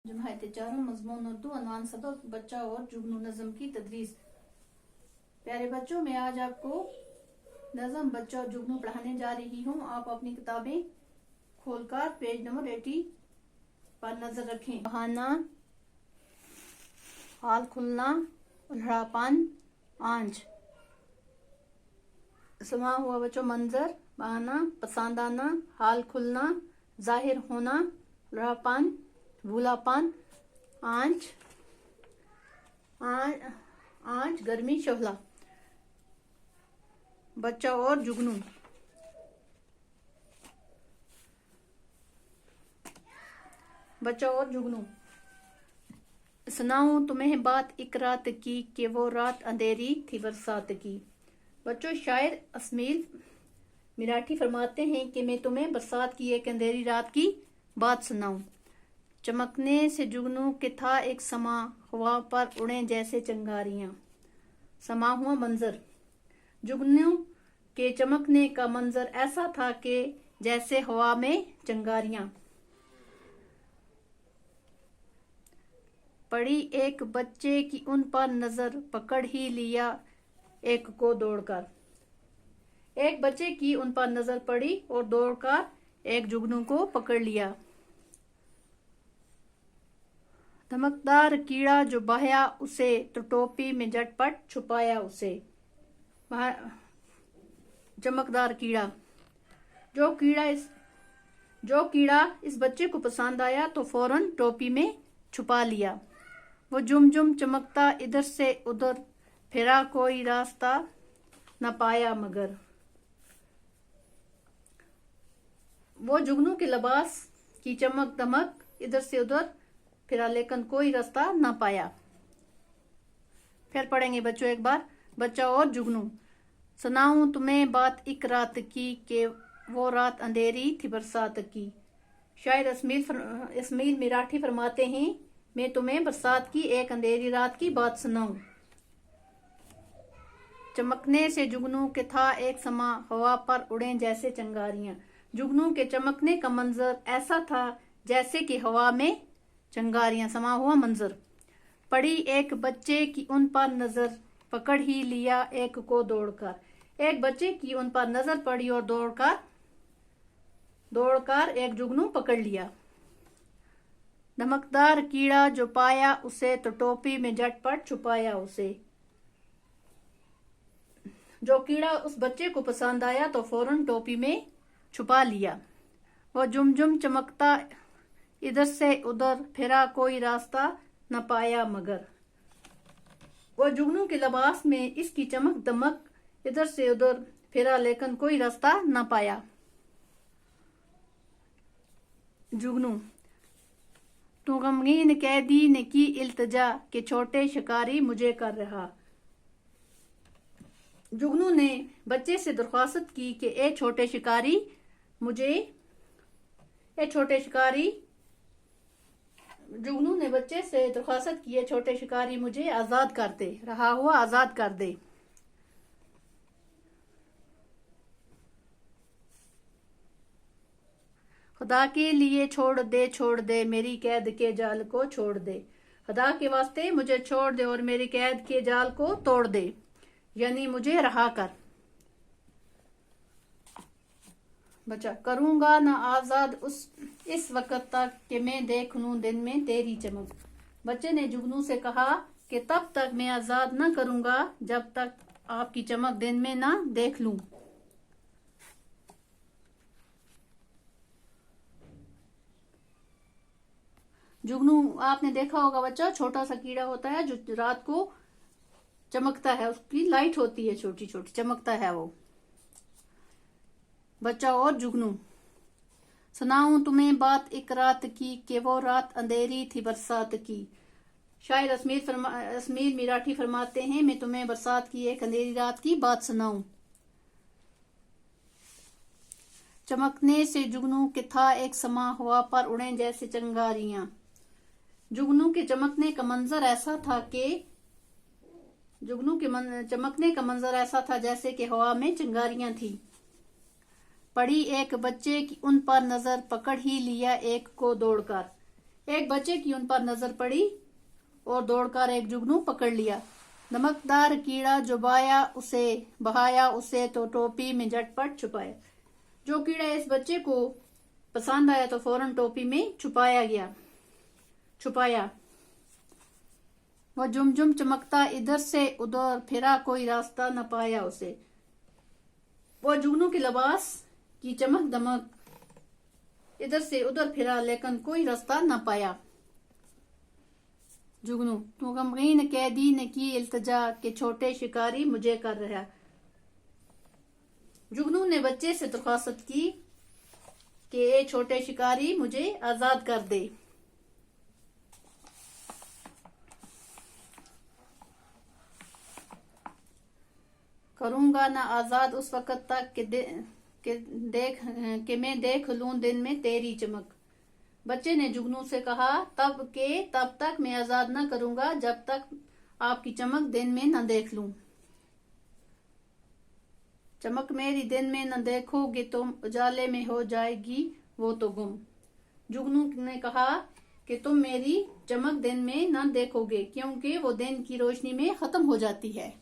जमायत चारों मजमून उर्दू अनवान सबक बच्चा और जुगनू नज़म की तदरीस। प्यारे बच्चों, मैं आज आपको नज़म बच्चा और जुगनू पढ़ाने जा रही हूँ। आप अपनी किताबें खोलकर पेज नंबर 80 पर नजर रखें। बहाना, हाल खुलना, उल्हड़ापन, आंच। समा हुआ बच्चों मंजर, बहाना, पसंद आना, हाल खुलना, जाहिर होना, उल्हड़ापन, भूलापन, आंच, आंच गर्मी, शोहला। बच्चा और जुगनू। बच्चा और जुगनू। सुनाऊं तुम्हें बात एक रात की कि वो रात अंधेरी थी बरसात की। बच्चों, शायर अस्मील मिराठी फरमाते हैं कि मैं तुम्हें बरसात की एक अंधेरी रात की बात सुनाऊं। चमकने से जुगनू के था एक समा, हवा पर उड़े जैसे चिंगारियां। समा हुआ मंजर। जुगनू के चमकने का मंजर ऐसा था कि जैसे हवा में चिंगारियां। पड़ी एक बच्चे की उन पर नजर, पकड़ ही लिया एक को दौड़कर। एक बच्चे की उन पर नजर पड़ी और दौड़कर एक जुगनू को पकड़ लिया। धमकदार कीड़ा जो बहाया उसे, तो टोपी में झटपट छुपाया उसे। चमकदार कीड़ा। जो कीड़ा इस बच्चे को पसंद आया तो फौरन टोपी में छुपा लिया। वो जुम जुम चमकता इधर से उधर, फिरा कोई रास्ता न पाया मगर। वो जुगनू के लिबास की चमक दमक इधर से उधर फिरा, लेकिन कोई रास्ता न पाया। फिर पढ़ेंगे बच्चों एक बार। बच्चा और जुगनू। सुनाऊं तुम्हें बात एक रात की कि वो रात अंधेरी थी बरसात की। शायर अस्मील मिराठी फरमाते हैं, मैं तुम्हें बरसात की एक अंधेरी रात की बात सुनाऊं। चमकने से जुगनू के था एक समा, हवा पर उड़े जैसे चिंगारियां। जुगनू के चमकने का मंजर ऐसा था जैसे कि हवा में चिंगारियां। समा हुआ मंजर। पड़ी एक बच्चे की उन पर नजर, पकड़ ही लिया एक को दौड़कर। एक बच्चे की उन पर नजर पड़ी और दौड़कर एक जुगनू पकड़ लिया। धमकदार कीड़ा जो पाया उसे, तो टोपी में झटपट छुपाया उसे। जो कीड़ा उस बच्चे को पसंद आया तो फौरन टोपी में छुपा लिया। वो जुम जुम चमकता इधर से उधर, फिरा कोई रास्ता न पाया मगर। वो जुगनू के लिबास में इसकी चमक दमक इधर से उधर फिरा, लेकिन कोई रास्ता न पाया। जुगनू। तो गमगीन कैदी ने की इल्तिजा कि छोटे शिकारी मुझे कर रहा। जुगनू ने बच्चे से दरख्वास्त की कि ए छोटे शिकारी जुगनू ने बच्चे से दरख्वास्त की, छोटे शिकारी मुझे आजाद कर दे, रहा हुआ आजाद कर दे। खुदा के लिए छोड़ दे मेरी कैद के जाल को छोड़ दे। खुदा के वास्ते मुझे छोड़ दे और मेरी कैद के जाल को तोड़ दे, यानी मुझे रहा कर। बच्चा। करूंगा ना आजाद इस वक्त तक कि मैं देख लूं दिन में तेरी चमक। बच्चे ने जुगनू से कहा कि तब तक मैं आजाद न करूंगा जब तक आपकी चमक दिन में ना देख लूं। जुगनू, आपने देखा होगा बच्चा, छोटा सा कीड़ा होता है जो रात को चमकता है, उसकी लाइट होती है छोटी छोटी, चमकता है वो। बच्चा और जुगनू। सुनाऊं तुम्हें बात एक रात की कि वो रात अंधेरी थी बरसात की। शायर अस्मील मिराठी फरमाते हैं, मैं तुम्हें बरसात की एक अंधेरी रात की बात सुनाऊं। चमकने से जुगनू के था एक समा, हवा पर उड़े जैसे चिंगारियां। जुगनू के चमकने का मंजर ऐसा था जैसे कि हवा में चिंगारियां थी। पड़ी एक बच्चे की उन पर नजर, पकड़ ही लिया एक को दौड़कर। एक बच्चे की उन पर नजर पड़ी और दौड़कर एक जुगनू पकड़ लिया। नमकदार कीड़ा जो बहाया उसे तो टोपी में झटपट छुपाया। जो कीड़ा इस बच्चे को पसंद आया तो फौरन टोपी में छुपाया। वह झुमझुम चमकता इधर से उधर फिरा, कोई रास्ता न पाया उसे। वह जुगनू के लिबास की चमक दमक इधर से उधर फिरा, लेकिन कोई रास्ता न पाया। जुगनू तू गमगीन कैदी ने की इल्तिजा के छोटे शिकारी मुझे कर रहा। जुगनू ने बच्चे से दरख्वास्त की कि ए छोटे शिकारी मुझे आजाद कर दे। करूंगा ना आजाद उस वक्त तक कि मैं देख लूं दिन में तेरी चमक। बच्चे ने जुगनू से कहा, तब तक मैं आजाद न करूंगा जब तक आपकी चमक दिन में न देख लूं। चमक मेरी दिन में न देखोगे तो उजाले में हो जाएगी वो तो गुम। जुगनू ने कहा कि तुम मेरी चमक दिन में न देखोगे, क्योंकि वो दिन की रोशनी में खत्म हो जाती है।